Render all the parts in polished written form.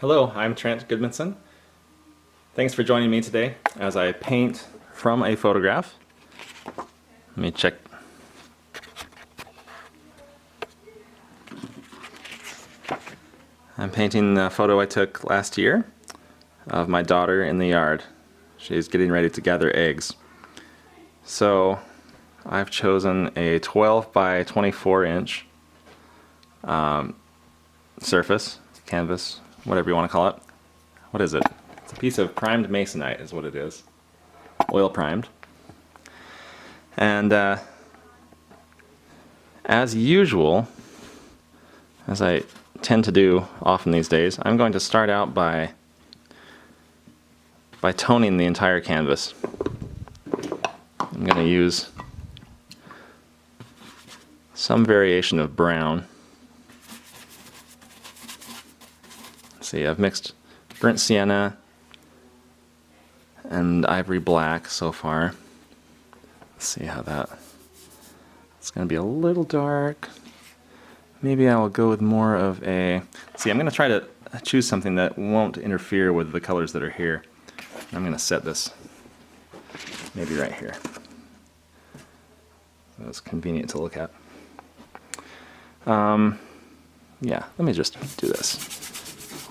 Hello, I'm Trent Gudmundsen. Thanks for joining me today as I paint from a photograph. Let me check. I'm painting a photo I took last year of my daughter in the yard. She's getting ready to gather eggs. So I've chosen a 12 by 24 inch surface, canvas, whatever you want to call it. What is it? It's a piece of primed masonite is what it is. Oil primed. And as usual, as I tend to do often these days, I'm going to start out by toning the entire canvas. I'm going to use some variation of brown. Let's see, I've mixed burnt sienna and ivory black so far. Let's see how that... It's going to be a little dark. Maybe I will go with more of a... See, I'm going to try to choose something that won't interfere with the colors that are here. I'm going to set this maybe right here. So it's convenient to look at. Yeah, let me just do this.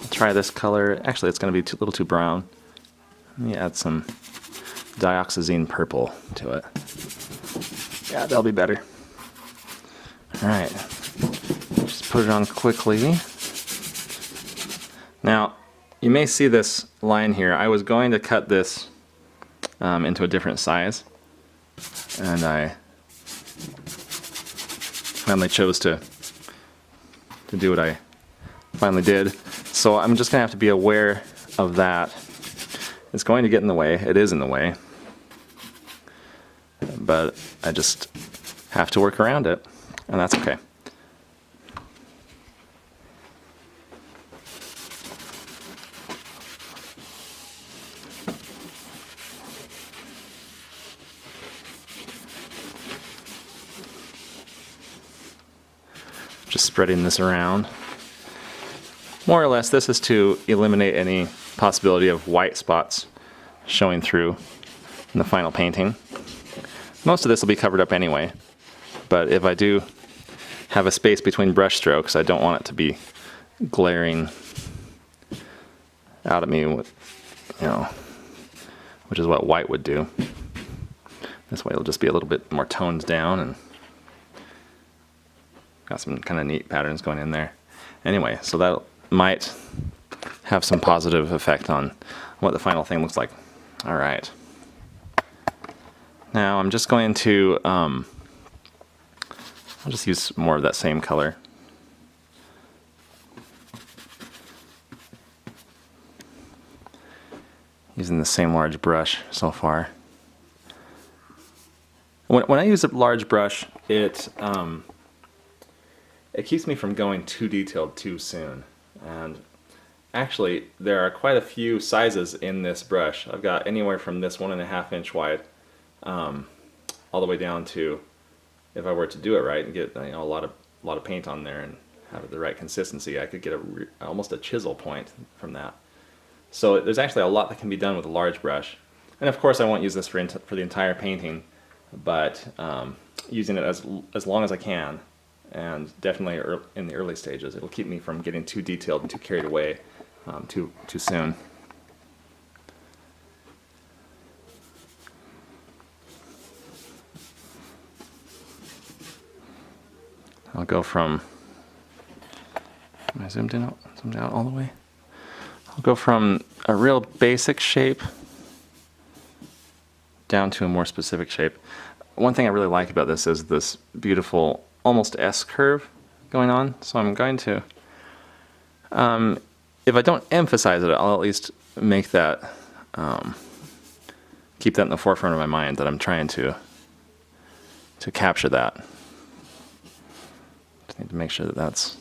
I'll try this color. Actually, it's going to be a little too brown. Let me add some Dioxazine Purple to it. Yeah, that'll be better. Alright, just put it on quickly. Now, you may see this line here. I was going to cut this into a different size, and I finally chose to do what I finally did. So I'm just going to have to be aware of that. It's going to get in the way. It is in the way. But I just have to work around it, and that's okay. Just spreading this around. More or less, this is to eliminate any possibility of white spots showing through in the final painting. Most of this will be covered up anyway, but if I do have a space between brush strokes, I don't want it to be glaring out at me, with, which is what white would do. This way it'll just be a little bit more toned down, and got some kind of neat patterns going in there. Anyway, so that might have some positive effect on what the final thing looks like. All right. Now I'm just going to, I'll just use more of that same color. Using the same large brush so far. When I use a large brush, it keeps me from going too detailed too soon. And actually, there are quite a few sizes in this brush. I've got anywhere from this 1.5 inch wide all the way down to, if I were to do it right and get a lot of paint on there and have it the right consistency, I could get almost a chisel point from that. So there's actually a lot that can be done with a large brush. And of course I won't use this for the entire painting, but using it as long as I can, and definitely in the early stages, it'll keep me from getting too detailed and too carried away too soon. I'll go from, am I zoomed out all the way? I'll go from a real basic shape down to a more specific shape. One thing I really like about this is this beautiful almost S curve going on. So I'm going to, if I don't emphasize it, I'll at least make that, keep that in the forefront of my mind, that I'm trying to capture that. Just need to make sure that that's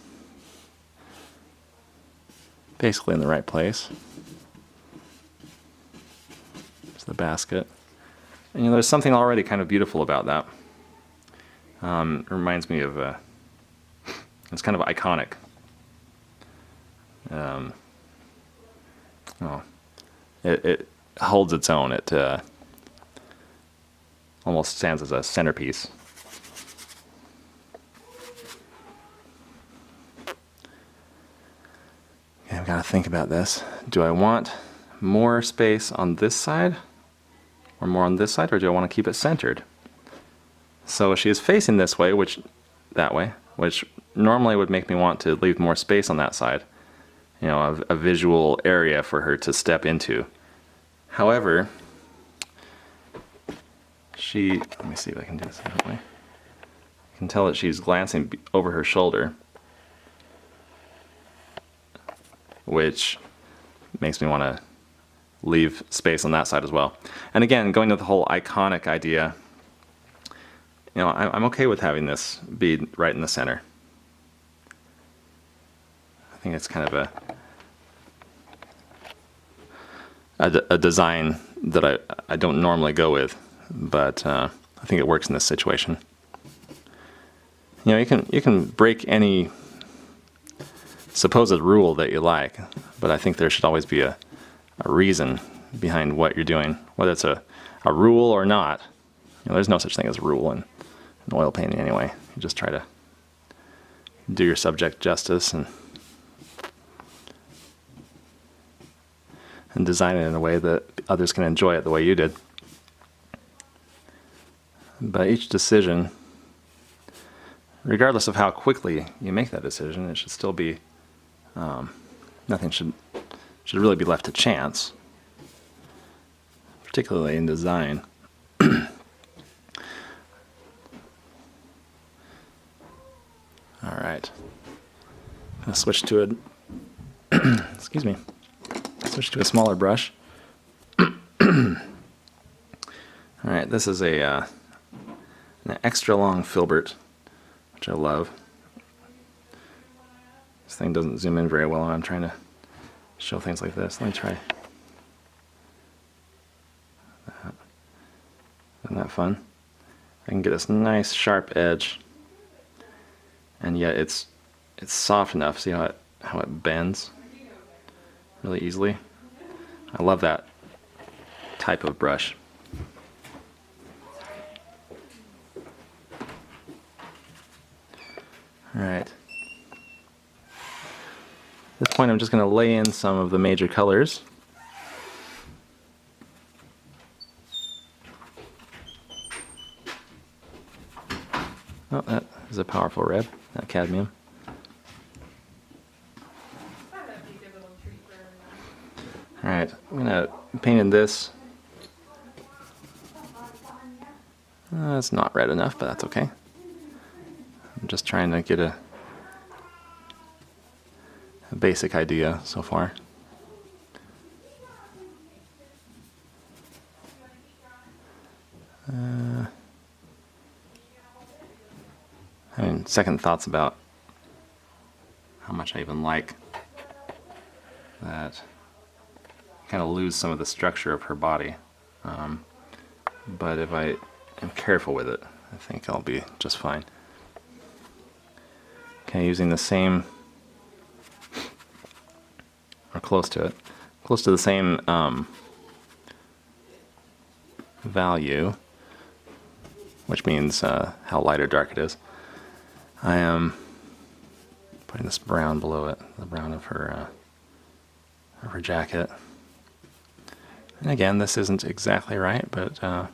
basically in the right place. There's the basket. And there's something already kind of beautiful about that. It reminds me of, it's kind of iconic. well, it holds its own. It almost stands as a centerpiece. Okay, I've got to think about this. Do I want more space on this side or more on this side, or do I want to keep it centered? So she is facing this way, that way, which normally would make me want to leave more space on that side. You know, a visual area for her to step into. However, let me see if I can do this differently. I can tell that she's glancing over her shoulder, which makes me want to leave space on that side as well. And again, going to the whole iconic idea, you know, I'm okay with having this be right in the center. I think it's kind of a design that I don't normally go with, but I think it works in this situation. You know, you can break any supposed rule that you like, but I think there should always be a reason behind what you're doing, whether it's a rule or not. You know, there's no such thing as a rule in oil painting anyway. You just try to do your subject justice and design it in a way that others can enjoy it the way you did. But each decision, regardless of how quickly you make that decision, it should still be, nothing should really be left to chance, particularly in design. All right, I'm going to switch to excuse me, switch to a smaller brush. All right, this is an extra long filbert, which I love. This thing doesn't zoom in very well when I'm trying to show things like this. Let me try that. Isn't that fun? I can get this nice sharp edge, and yet it's soft enough. See how it bends really easily? I love that type of brush. All right. At this point, I'm just going to lay in some of the major colors. Oh, that is a powerful red, that cadmium. All right, I'm going to paint in this. It's not red enough, but that's okay. I'm just trying to get a basic idea so far. Having second thoughts about how much I even like that. Kind of lose some of the structure of her body, but if I am careful with it, I think I'll be just fine. Okay, using the same, or close to the same value, which means how light or dark it is. I am putting this brown below it, the brown of her jacket. And again, this isn't exactly right, but kind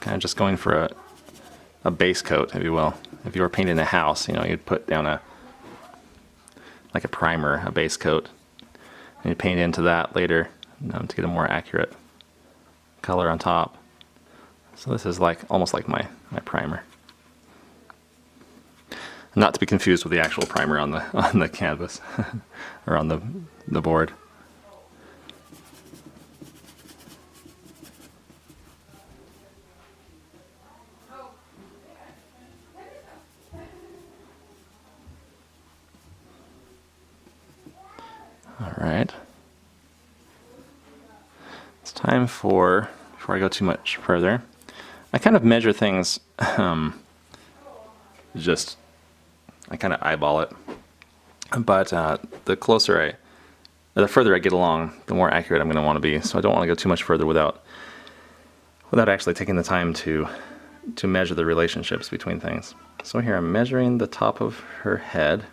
of just going for a base coat, if you will. If you were painting a house, you know, you'd put down like a primer, a base coat, and you'd paint into that later to get a more accurate color on top. So this is almost like my primer. Not to be confused with the actual primer on the canvas or on the board. All right. It's time before I go too much further, I kind of measure things, I kind of eyeball it, but the closer or the further I get along, the more accurate I'm going to want to be. So I don't want to go too much further without actually taking the time to measure the relationships between things. So here I'm measuring the top of her head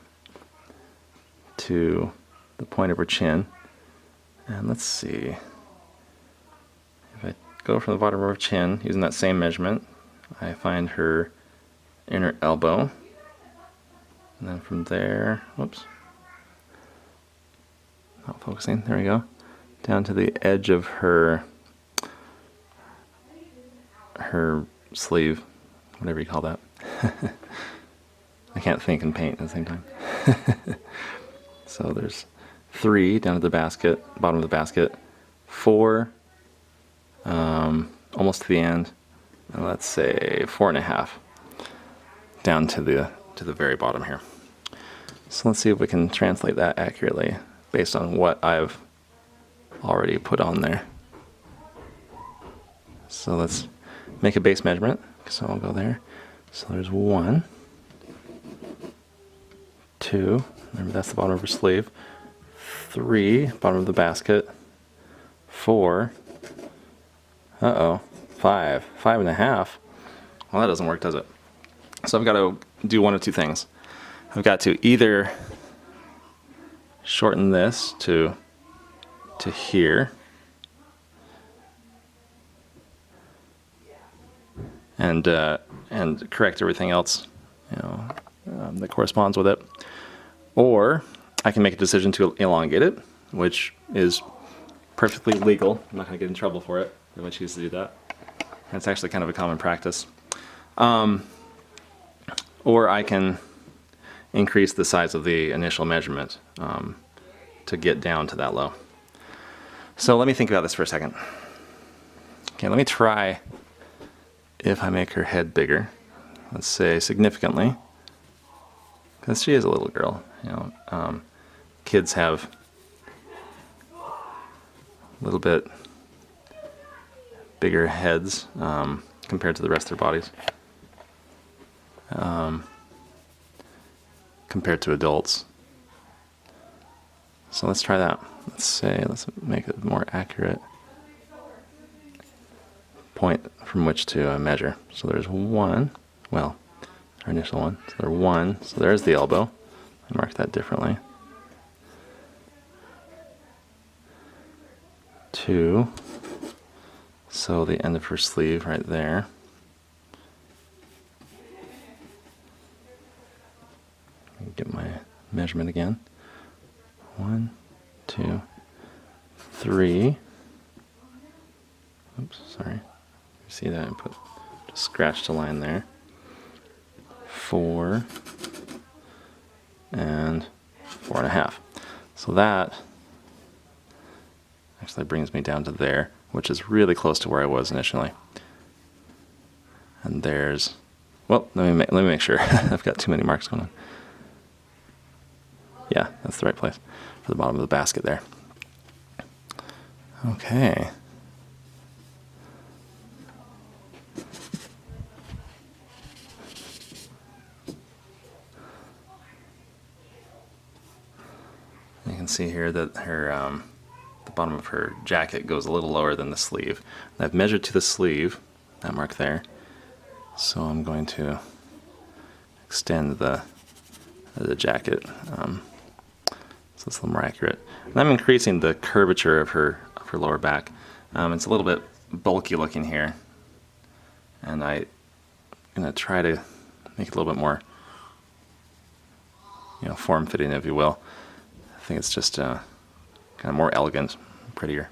to the point of her chin. And let's see. If I go from the bottom of her chin, using that same measurement, I find her inner elbow. And then from there, whoops, not focusing, there we go, down to the edge of her sleeve, whatever you call that. I can't think and paint at the same time. So there's 3 down to the basket, bottom of the basket, 4 almost to the end, and let's say 4.5 down to the very bottom here. So let's see if we can translate that accurately based on what I've already put on there. So let's make a base measurement. So I'll go there. So there's 1, 2, remember that's the bottom of her sleeve, 3, bottom of the basket, 4, 5, 5.5. Well, that doesn't work, does it? So I've got to do one of two things. I've got to either shorten this to here, and correct everything else, that corresponds with it. Or I can make a decision to elongate it, which is perfectly legal. I'm not going to get in trouble for it if I choose to do that. It's actually kind of a common practice. Or I can increase the size of the initial measurement to get down to that low. So let me think about this for a second. Okay, let me try if I make her head bigger. Let's say significantly, because she is a little girl. Kids have a little bit bigger heads compared to the rest of their bodies. Compared to adults. So let's try that. Let's make a more accurate point from which to measure. So there's 1, well, our initial one. So there's 1, so there's the elbow. I mark that differently. 2, so the end of her sleeve right there. Get my measurement again. 1, 2, 3. Oops, sorry. You see that? I just scratched a line there. 4 and 4.5. So that actually brings me down to there, which is really close to where I was initially. And there's, well, let me make sure. I've got too many marks going on. Yeah, that's the right place for the bottom of the basket there. Okay. You can see here that her the bottom of her jacket goes a little lower than the sleeve. And I've measured to the sleeve, that mark there. So I'm going to extend the jacket. So it's a little more accurate. And I'm increasing the curvature of her lower back. It's a little bit bulky looking here, and I'm going to try to make it a little bit more, form-fitting, if you will. I think it's just kind of more elegant, prettier.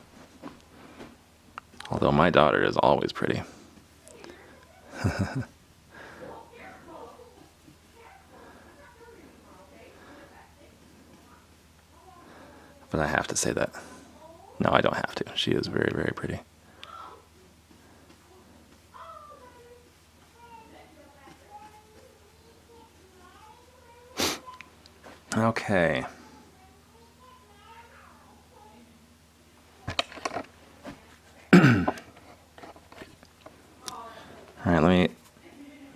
Although my daughter is always pretty. But I have to say that. No, I don't have to. She is very, very pretty. Okay. All right, let me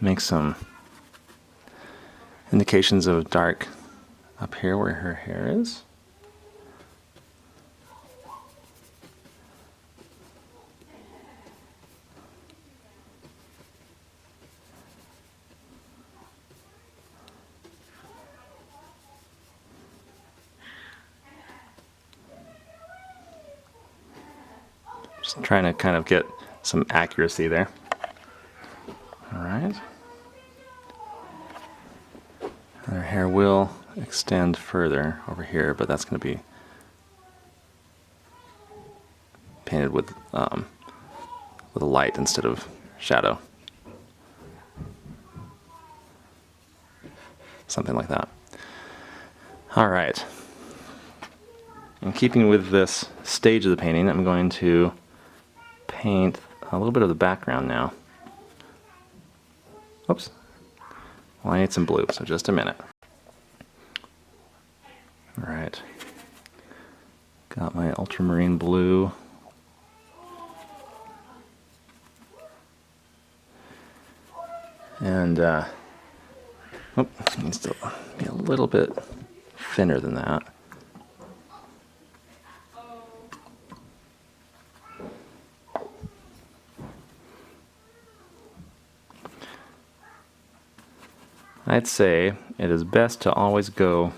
make some indications of dark up here where her hair is. Just trying to kind of get some accuracy there. All right. Our hair will extend further over here, but that's going to be painted with a light instead of shadow. Something like that. All right. In keeping with this stage of the painting, I'm going to paint a little bit of the background now. Oops. Well, I need some blue, so just a minute. All right. Got my Ultramarine Blue. And, needs to be a little bit thinner than that. I'd say it is best to always go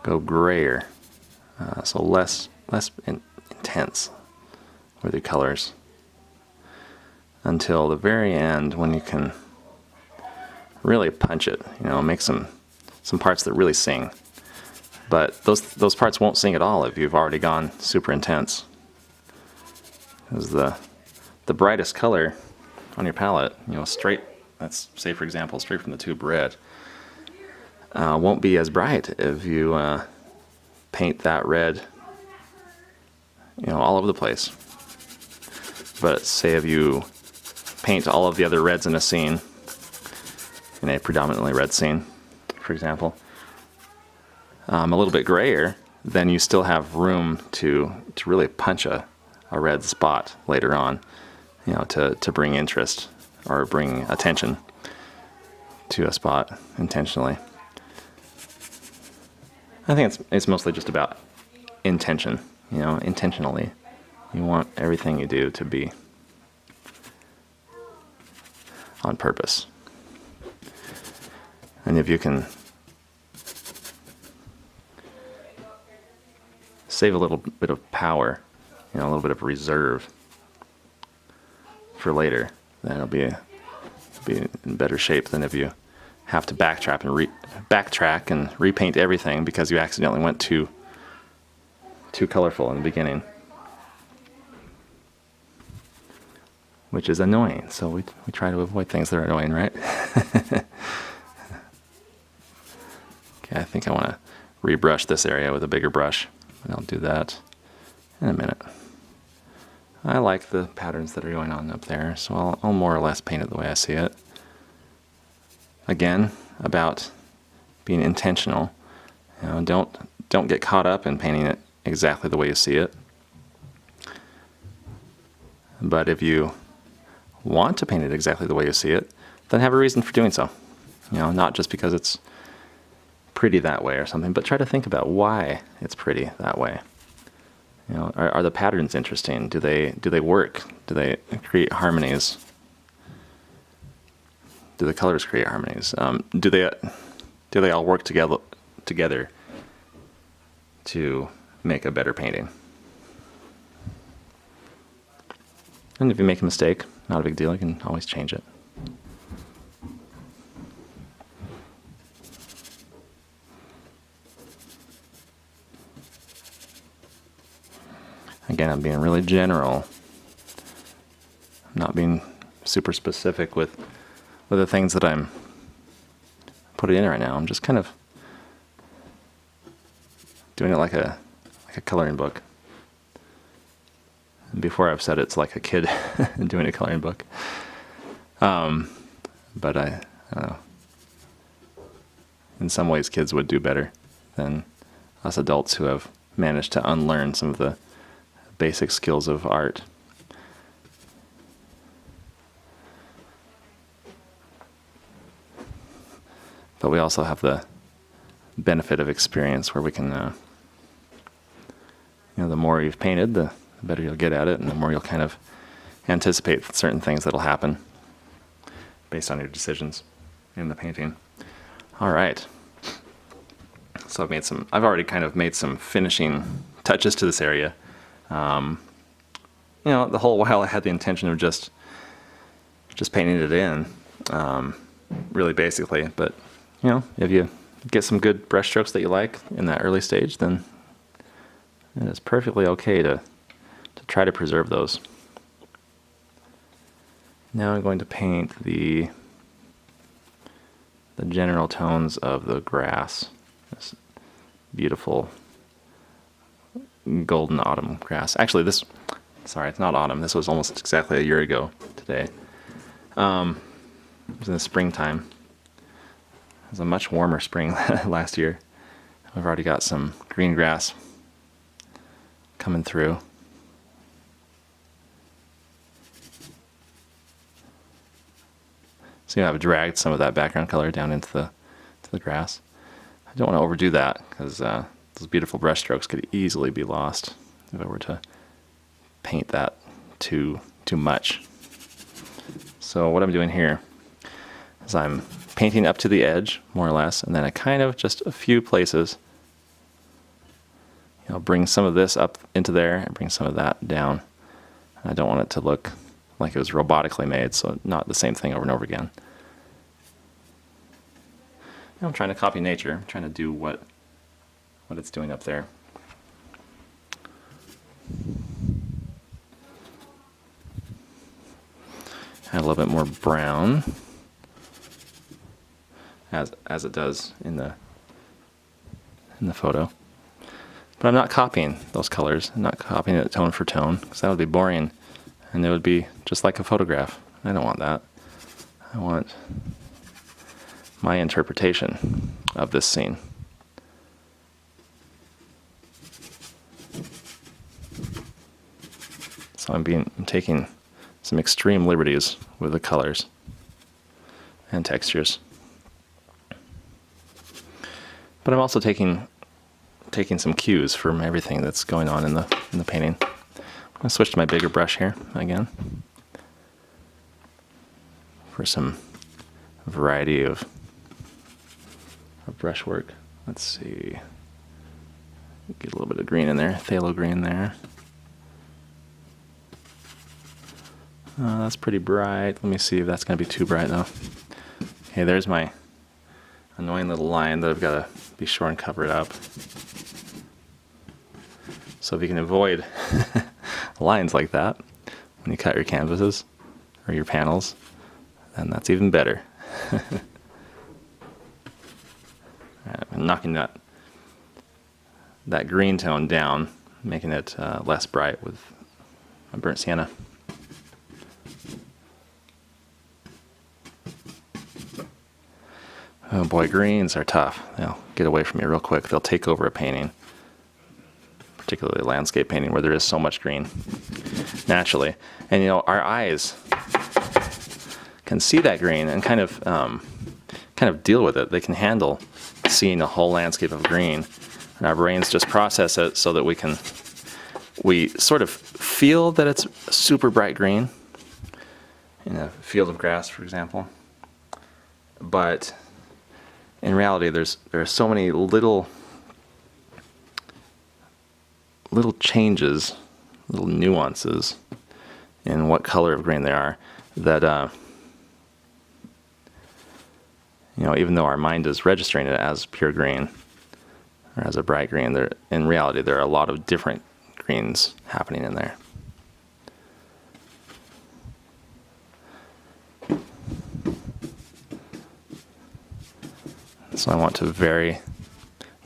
grayer, so less intense with your colors, until the very end when you can really punch it. You know, make some parts that really sing. But those parts won't sing at all if you've already gone super intense. Because the brightest color on your palette, you know, straight. Let's say, for example, straight from the tube red, won't be as bright if you paint that red, you know, all over the place. But say if you paint all of the other reds in a scene, in a predominantly red scene, for example, a little bit grayer, then you still have room to really punch a red spot later on, you know, to bring interest or bring attention to a spot intentionally. I think it's mostly just about intention, you know, intentionally. You want everything you do to be on purpose. And if you can save a little bit of power, you know, a little bit of reserve for later, then it'll be in better shape than if you have to backtrack and repaint everything because you accidentally went too colorful in the beginning, which is annoying. So we try to avoid things that are annoying, right? Okay, I think I want to rebrush this area with a bigger brush, and I'll do that in a minute. I like the patterns that are going on up there, so I'll more or less paint it the way I see it. Again, about being intentional. You know, don't get caught up in painting it exactly the way you see it. But if you want to paint it exactly the way you see it, then have a reason for doing so. You know, not just because it's pretty that way or something, but try to think about why it's pretty that way. You know, are the patterns interesting? Do they work? Do they create harmonies? Do the colors create harmonies? Do they all work together to make a better painting? And if you make a mistake, not a big deal. You can always change it. Again, I'm being really general. I'm not being super specific with the things that I'm putting in right now. I'm just kind of doing it like a coloring book. And before I've said it's like a kid doing a coloring book. But I don't know. In some ways, kids would do better than us adults who have managed to unlearn some of the basic skills of art. But we also have the benefit of experience where we can, the more you've painted, the better you'll get at it, and the more you'll kind of anticipate certain things that'll happen based on your decisions in the painting. All right. So I've already kind of made some finishing touches to this area. you know, the whole while I had the intention of just painting it in, really basically. But, you know, if you get some good brush strokes that you like in that early stage, then it's perfectly okay to try to preserve those. Now I'm going to paint the general tones of the grass. This beautiful golden autumn grass. Actually, sorry, it's not autumn. This was almost exactly a year ago today. It was in the springtime. It was a much warmer spring last year. We've already got some green grass coming through. So I've dragged some of that background color down into the grass. I don't want to overdo that because those beautiful brush strokes could easily be lost if I were to paint that too much. So what I'm doing here is I'm painting up to the edge, more or less, and then I kind of just a few places, you know, bring some of this up into there and bring some of that down. I don't want it to look like it was robotically made, so not the same thing over and over again. I'm trying to copy nature. I'm trying to do what it's doing up there. Add a little bit more brown, as it does in the photo. But I'm not copying those colors. I'm not copying it tone for tone, because that would be boring, and it would be just like a photograph. I don't want that. I want my interpretation of this scene. So I'm taking some extreme liberties with the colors and textures. But I'm also taking some cues from everything that's going on in the painting. I'm going to switch to my bigger brush here again for some variety of brushwork. Let's see. Get a little bit of green in there, phthalo green there. That's pretty bright. Let me see if that's going to be too bright though. Okay, there's my annoying little line that I've got to be sure and cover it up. So if you can avoid lines like that when you cut your canvases or your panels, then that's even better. I'm knocking that green tone down, making it less bright with a burnt sienna. Oh boy, greens are tough. They'll get away from you real quick. They'll take over a painting, particularly a landscape painting where there is so much green naturally. And you know, our eyes can see that green and kind of deal with it. They can handle seeing a whole landscape of green, and our brains just process it so that we sort of feel that it's super bright green in a field of grass, for example. But in reality, there are so many little changes, little nuances in what color of green they are that you know, even though our mind is registering it as pure green or as a bright green, in reality there are a lot of different greens happening in there. So I want to vary,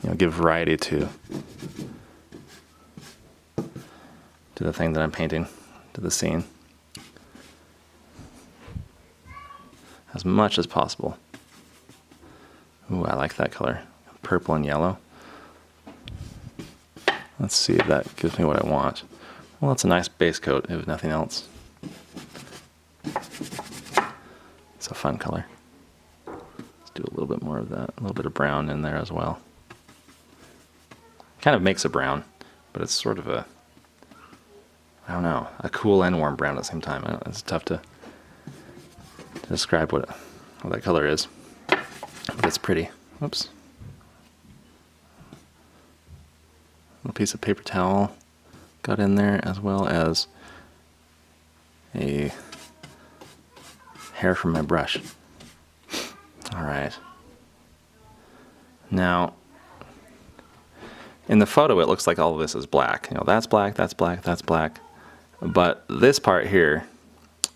you know, give variety to the thing that I'm painting, to the scene, as much as possible. Ooh, I like that color, purple and yellow. Let's see if that gives me what I want. Well, it's a nice base coat, if nothing else. It's a fun color. Let's do a little bit more of that, a little bit of brown in there as well. Kind of makes a brown, but it's sort of a, I don't know, a cool and warm brown at the same time. It's tough to describe what that color is. But it's pretty. Whoops. A little piece of paper towel got in there, as well as a hair from my brush. All right. Now, in the photo, it looks like all of this is black. You know, that's black, that's black, that's black. But this part here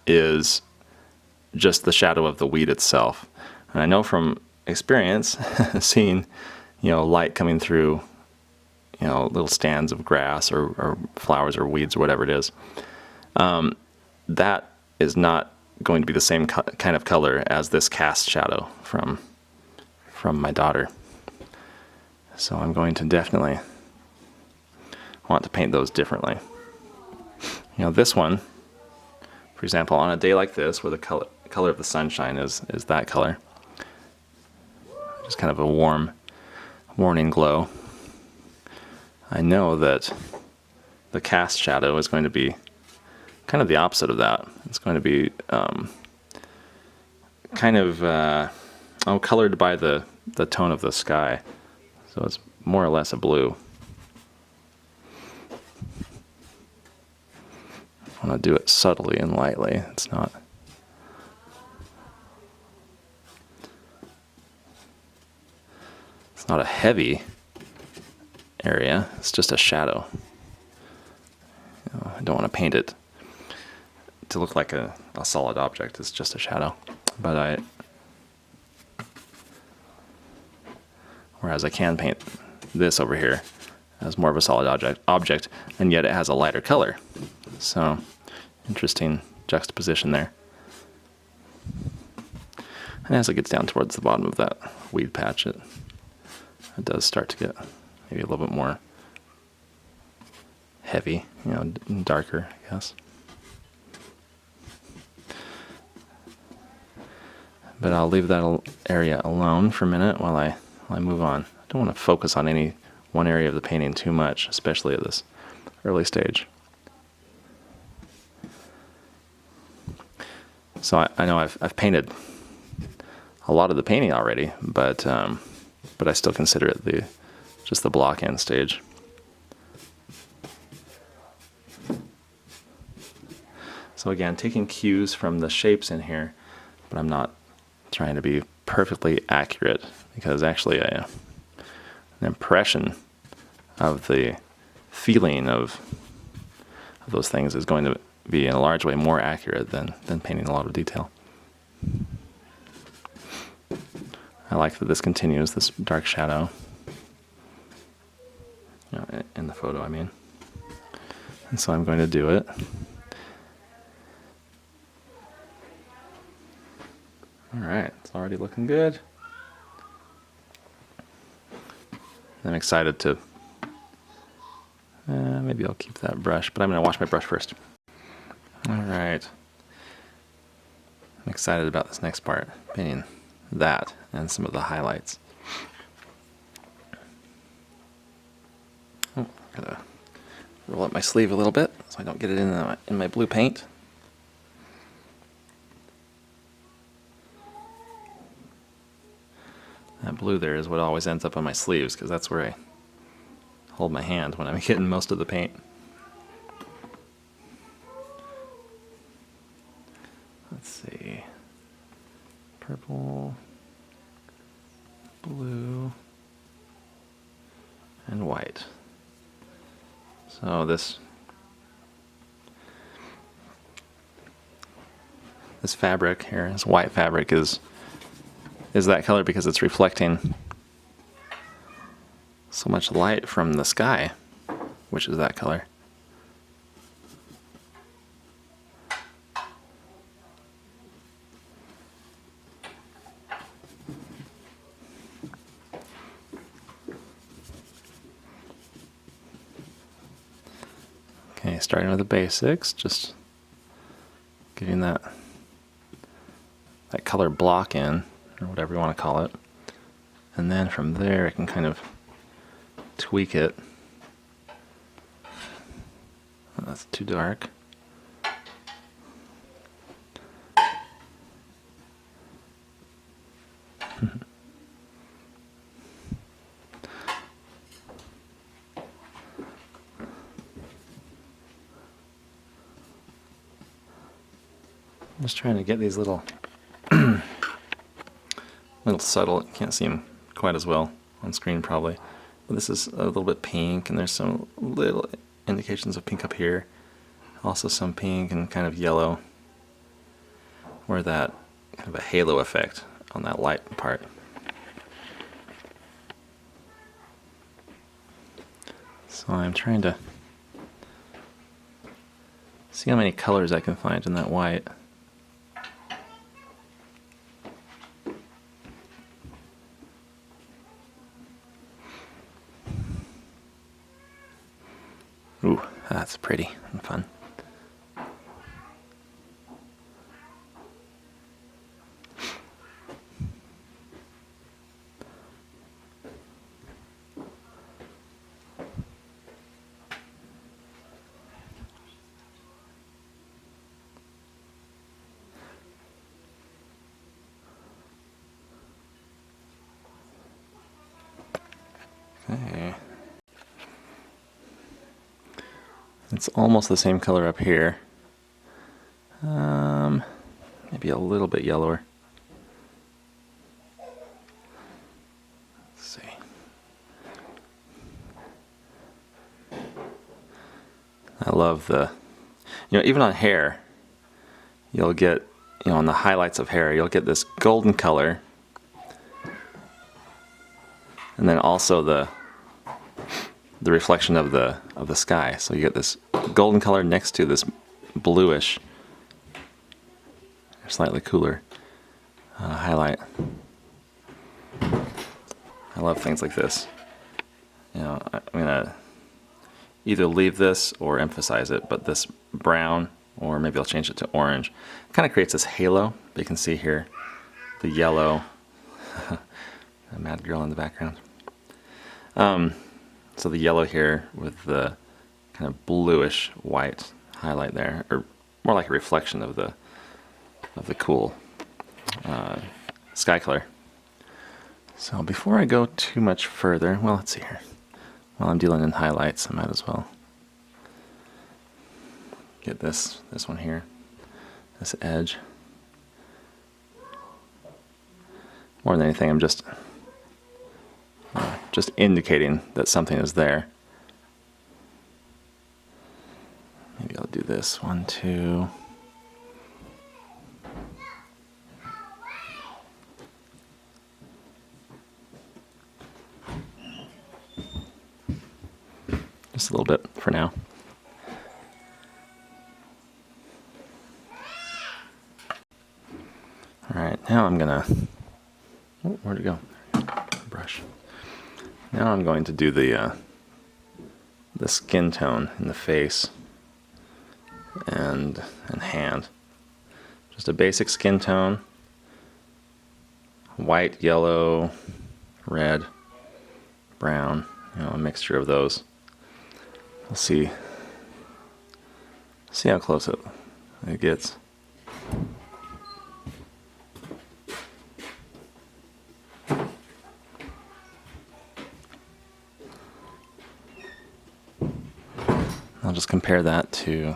is just the shadow of the weed itself. And I know from experience, seeing, you know, light coming through, you know, little stands of grass or flowers or weeds or whatever it is, that is not going to be the same kind of color as this cast shadow from my daughter. So I'm going to definitely want to paint those differently. You know, this one, for example, on a day like this, where the color of the sunshine is that color, just kind of a warm morning glow, I know that the cast shadow is going to be kind of the opposite of that. It's going to be kind of colored by the tone of the sky. So it's more or less a blue. I want to do it subtly and lightly. It's not a heavy area. It's just a shadow. You know, I don't want to paint it to look like a solid object. It's just a shadow. But whereas I can paint this over here as more of a solid object, and yet it has a lighter color. So, interesting juxtaposition there. And as it gets down towards the bottom of that weed patch, it does start to get maybe a little bit more heavy, you know, darker, I guess. But I'll leave that area alone for a minute while I move on. I don't want to focus on any one area of the painting too much, especially at this early stage. So I know I've painted a lot of the painting already, but I still consider it just the block end stage. So again, taking cues from the shapes in here, but I'm not trying to be perfectly accurate, because actually an impression of the feeling of those things is going to be in a large way more accurate than painting a lot of detail. I like that this continues, this dark shadow, you know, in the photo, I mean. And so I'm going to do it. All right, it's already looking good. I'm excited to, maybe I'll keep that brush, but I'm going to wash my brush first. All right. I'm excited about this next part, painting that and some of the highlights. Oh, I'm going to roll up my sleeve a little bit so I don't get it in my blue paint. That blue there is what always ends up on my sleeves, because that's where I hold my hand when I'm getting most of the paint. Let's see. Purple, blue, and white. So this fabric here, this white fabric, is that color because it's reflecting so much light from the sky, which is that color. Okay, starting with the basics, just getting that color block in, or whatever you want to call it. And then from there I can kind of tweak it. Oh, that's too dark. just trying to get these little little subtle. You can't see them quite as well on screen probably, but this is a little bit pink, and there's some little indications of pink up here. Also some pink and kind of yellow, where that kind of a halo effect on that light part. So I'm trying to see how many colors I can find in that white. Ooh, that's pretty and fun. Okay. It's almost the same color up here. Maybe a little bit yellower. Let's see. I love the, even on hair, you'll get, on the highlights of hair, you'll get this golden color. And then also the reflection of the sky. So you get this golden color next to this bluish, slightly cooler highlight. I love things like this. I'm gonna either leave this or emphasize it, but this brown, or maybe I'll change it to orange, kind of creates this halo. But you can see here the yellow. A mad girl in the background. So the yellow here with the kind of bluish white highlight there, or more like a reflection of the cool sky color. So before I go too much further, well, let's see here. While I'm dealing in highlights, I might as well get this one here, this edge. More than anything, I'm just indicating that something is there. Maybe I'll do this 1, 2. Just a little bit for now. Alright, now I'm gonna, where'd it go? Brush. Now I'm going to do the skin tone in the face and hand. Just a basic skin tone. White, yellow, red, brown, a mixture of those. We'll see how close it gets. I'll just compare that to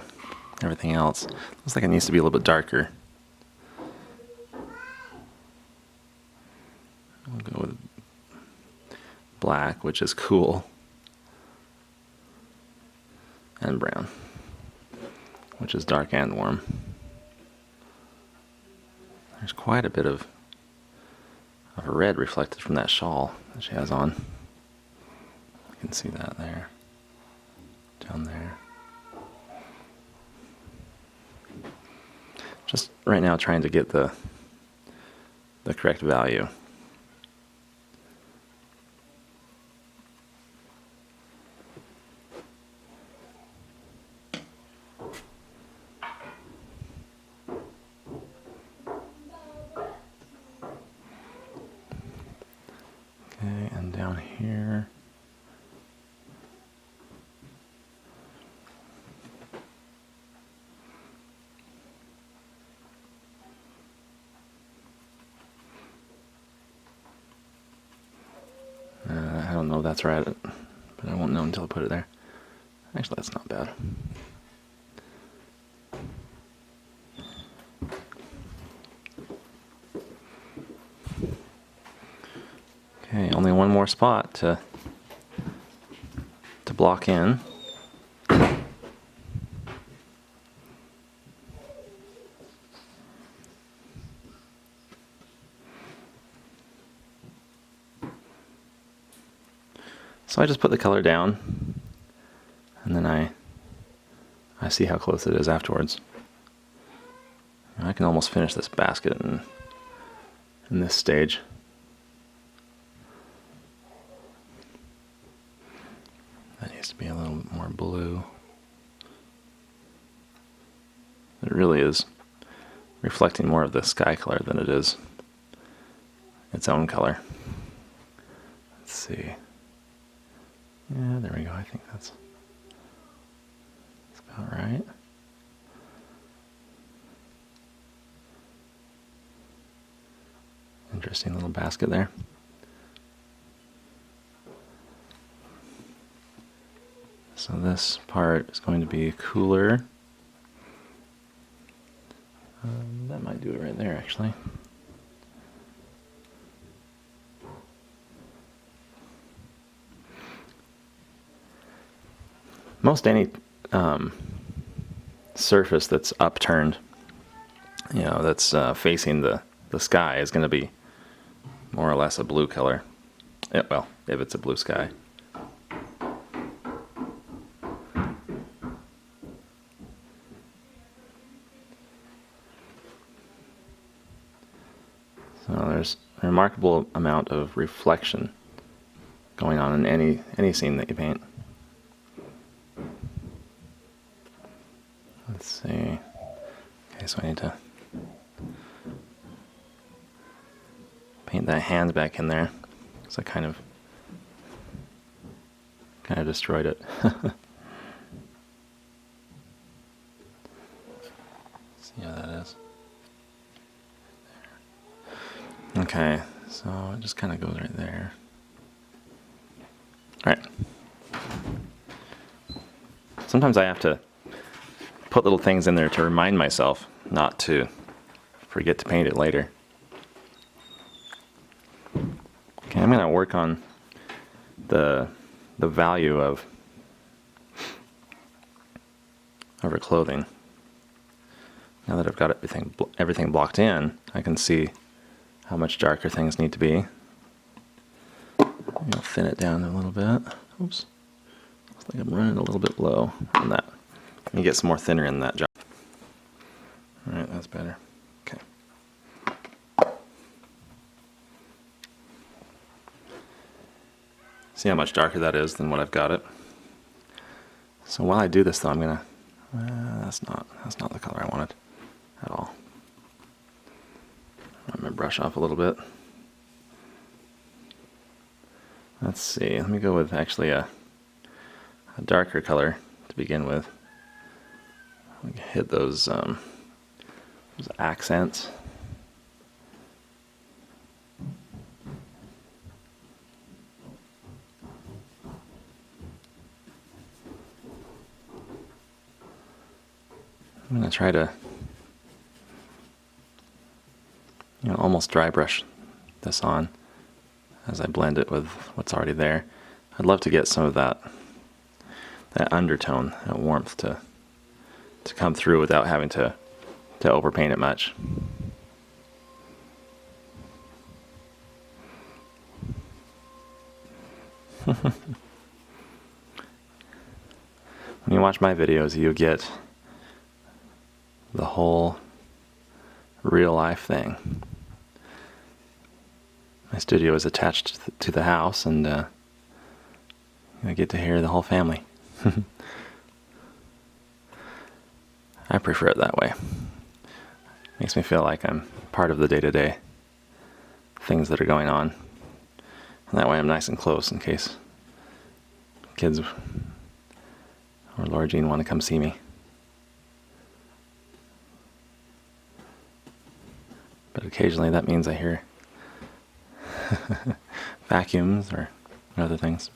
everything else. Looks like it needs to be a little bit darker. We'll go with black, which is cool, and brown, which is dark and warm. There's quite a bit of red reflected from that shawl that she has on. You can see that there, down there. Just right now trying to get the correct value. Okay, and down here. I don't know if that's right, but I won't know until I put it there. Actually, that's not bad. more spot to block in. So I just put the color down, and then I see how close it is afterwards. I can almost finish this basket in this stage. That needs to be a little more blue. It really is reflecting more of the sky color than it is its own color. Let's see. Yeah, there we go. I think that's about right. Interesting little basket there. So this part is going to be cooler. That might do it right there, actually. Most any surface that's upturned, you know, that's facing the sky is going to be more or less a blue color. Yeah, well, if it's a blue sky. So there's a remarkable amount of reflection going on in any scene that you paint. Let's see. Okay, so I need to paint that hand back in there because I kind of destroyed it. See how that is. Okay, so it just kind of goes right there. All right. Sometimes I have to put little things in there to remind myself not to forget to paint it later. Okay, I'm going to work on the value of her clothing. Now that I've got everything blocked in, I can see how much darker things need to be. I'll thin it down a little bit. Oops. Looks like I'm running a little bit low on that. Let me get some more thinner in that job. Alright, that's better. Okay. See how much darker that is than what I've got it. So while I do this though, I'm gonna that's not the color I wanted at all. I'm gonna brush off a little bit. Let's see, let me go with actually a darker color to begin with. We can hit those accents. I'm going to try to almost dry brush this on as I blend it with what's already there. I'd love to get some of that undertone, that warmth to come through without having to overpaint it much. When you watch my videos, you get the whole real life thing. My studio is attached to the house, and I get to hear the whole family. I prefer it that way. Makes me feel like I'm part of the day-to-day things that are going on. And that way I'm nice and close in case kids or Laura Jean want to come see me. But occasionally that means I hear vacuums or other things.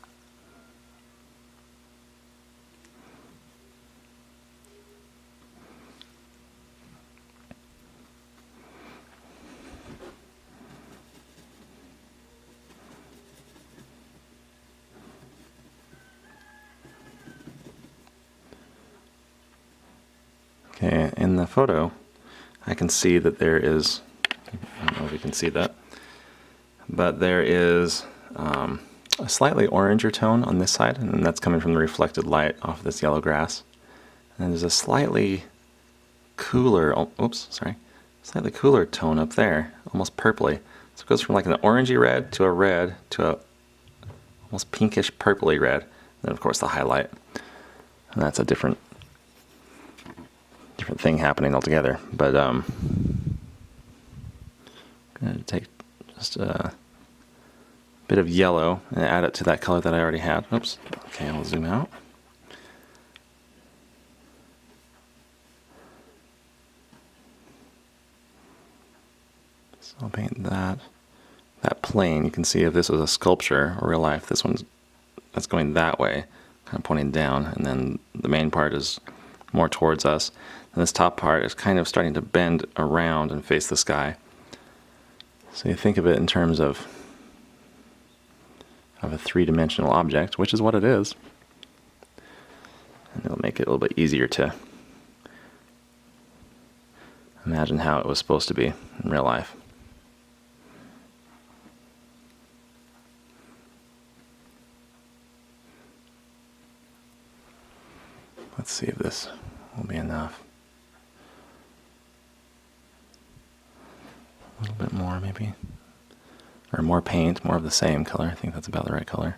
Okay, in the photo, I can see that there is, I don't know if you can see that, but there is a slightly oranger tone on this side, and that's coming from the reflected light off this yellow grass. And there's a slightly cooler, slightly cooler tone up there, almost purpley. So it goes from like an orangey red to a almost pinkish purpley red. And then of course the highlight, and that's a different thing happening altogether. But I'm going to take just a bit of yellow and add it to that color that I already had. Oops. Okay, I'll zoom out. So I'll paint that plane. You can see if this was a sculpture or real life, that's going that way, kind of pointing down, and then the main part is more towards us. And this top part is kind of starting to bend around and face the sky. So you think of it in terms of a three-dimensional object, which is what it is. And it'll make it a little bit easier to imagine how it was supposed to be in real life. Let's see if this will be enough. A little bit more maybe. Or more paint, more of the same color. I think that's about the right color.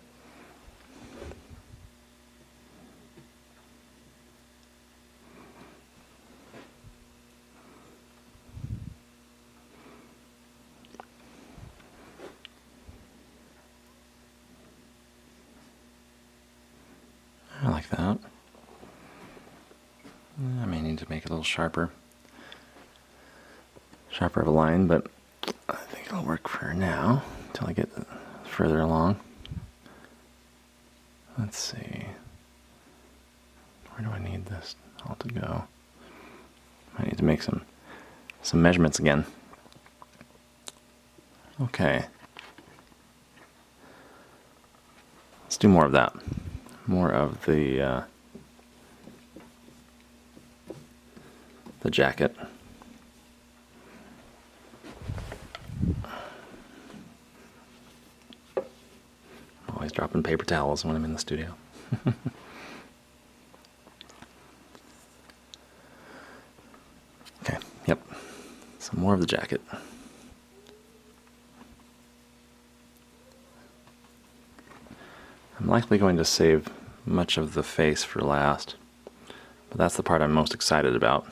I like that. I may need to make it a little sharper of a line, but I think it'll work for now until I get further along. Let's see. Where do I need this all to go? I need to make some measurements again. Okay. Let's do more of that. More of the jacket. Always dropping paper towels when I'm in the studio. Okay, yep. Some more of the jacket. I'm likely going to save much of the face for last, but that's the part I'm most excited about.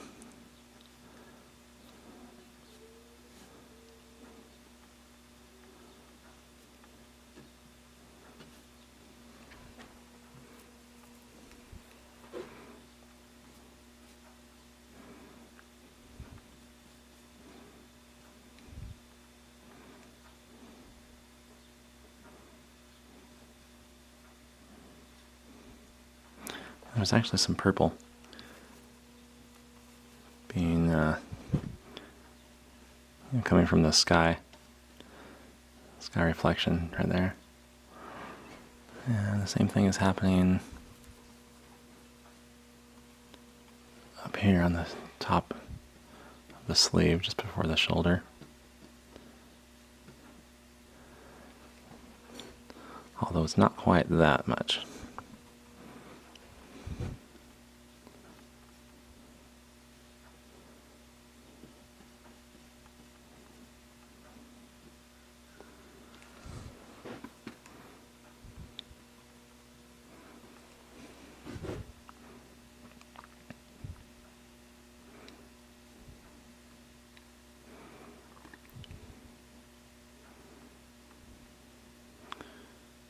There's actually some purple being coming from the sky reflection right there. And the same thing is happening up here on the top of the sleeve, just before the shoulder. Although it's not quite that much.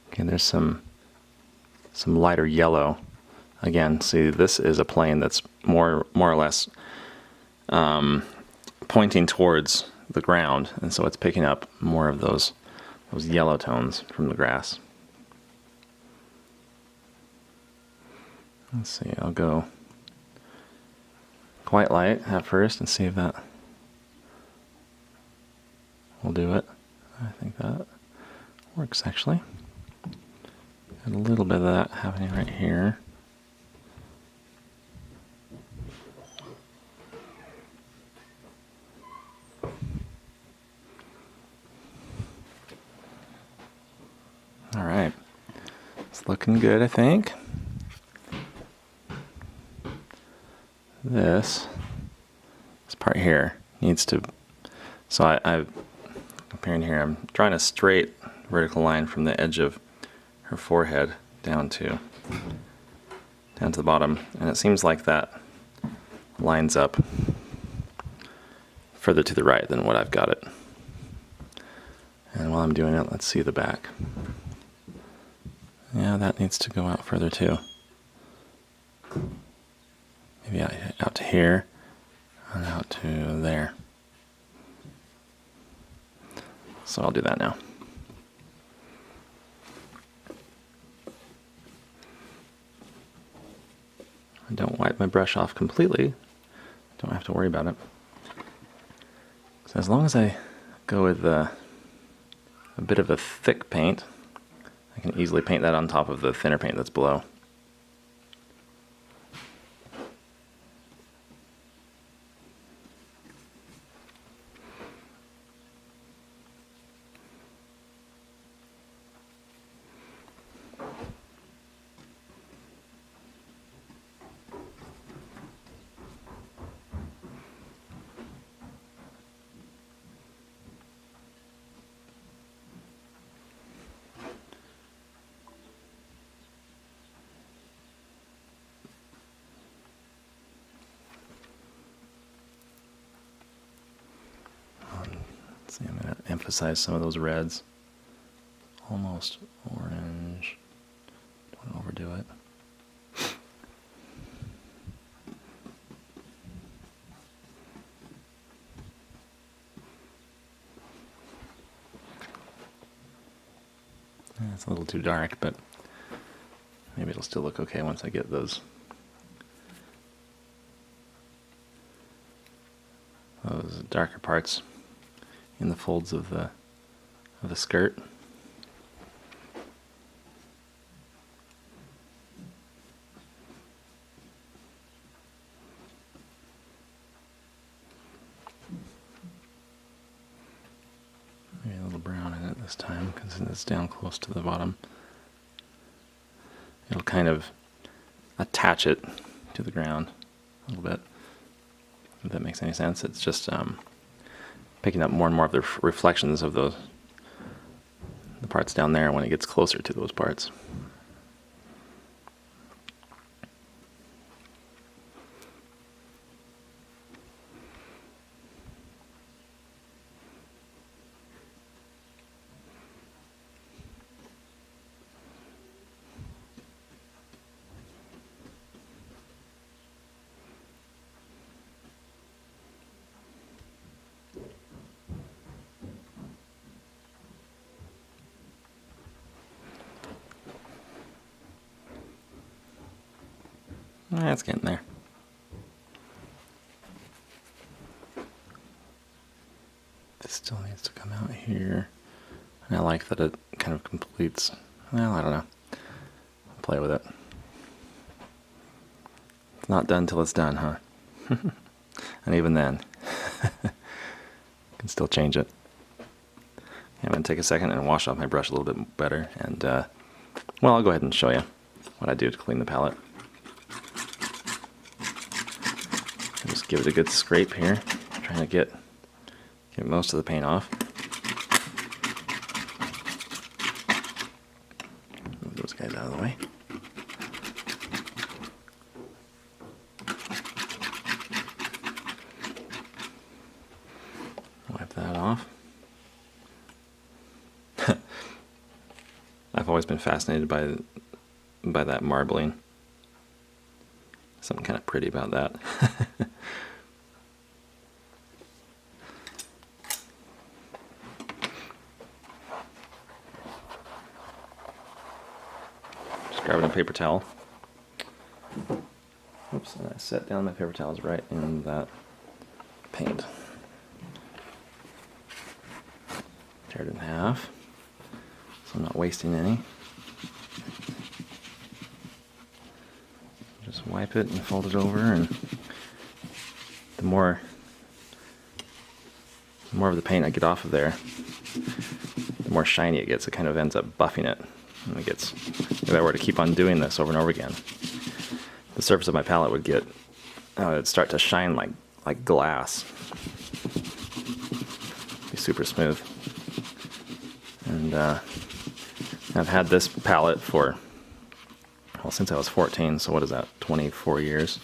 Okay, there's some lighter yellow. Again, see, this is a plane that's more or less pointing towards the ground, and so it's picking up more of those yellow tones from the grass. Let's see, I'll go quite light at first and see if that will do it. I think that works actually. Got a little bit of that happening right here. It's looking good, I think. This part here needs to, so I'm comparing here, I'm drawing a straight vertical line from the edge of her forehead down to the bottom, and it seems like that lines up further to the right than what I've got it. And while I'm doing it, let's see the back. Yeah, that needs to go out further too. Maybe out to here and out to there. So I'll do that now. I don't wipe my brush off completely. Don't have to worry about it. So as long as I go with a bit of a thick paint, I can easily paint that on top of the thinner paint that's below. See, I'm going to emphasize some of those reds. Almost orange. Don't overdo it. It's a little too dark, but maybe it'll still look okay once I get those darker parts in the folds of the skirt. Maybe a little brown in it this time because it's down close to the bottom. It'll kind of attach it to the ground a little bit, if that makes any sense. It's just picking up more and more of the reflections of the parts down there when it gets closer to those parts. It's getting there. This still needs to come out here. And I like that it kind of completes. Well, I don't know. I'll play with it. It's not done till it's done, huh? And even then, can still change it. I'm going to take a second and wash off my brush a little bit better. And, well, I'll go ahead and show you what I do to clean the palette. Just give it a good scrape here, trying to get most of the paint off. Move those guys out of the way. Wipe that off. I've always been fascinated by that marbling. Something kind of pretty about that. Just grabbing a paper towel. Oops, and I set down my paper towels right in that paint. Tear it in half, so I'm not wasting any. Just wipe it and fold it over, and the more of the paint I get off of there, the more shiny it gets. It kind of ends up buffing it And if I were to keep on doing this over and over again, the surface of my palette would it'd start to shine like glass. Be super smooth. And I've had this palette for, well, since I was 14, so what is that, 24 years?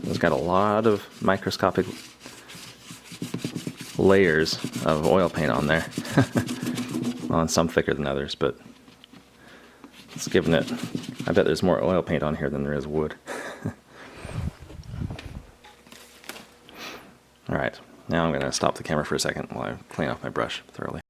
It's got a lot of microscopic layers of oil paint on there. Well, some thicker than others, but it's given it, I bet there's more oil paint on here than there is wood. Alright, now I'm going to stop the camera for a second while I clean off my brush thoroughly.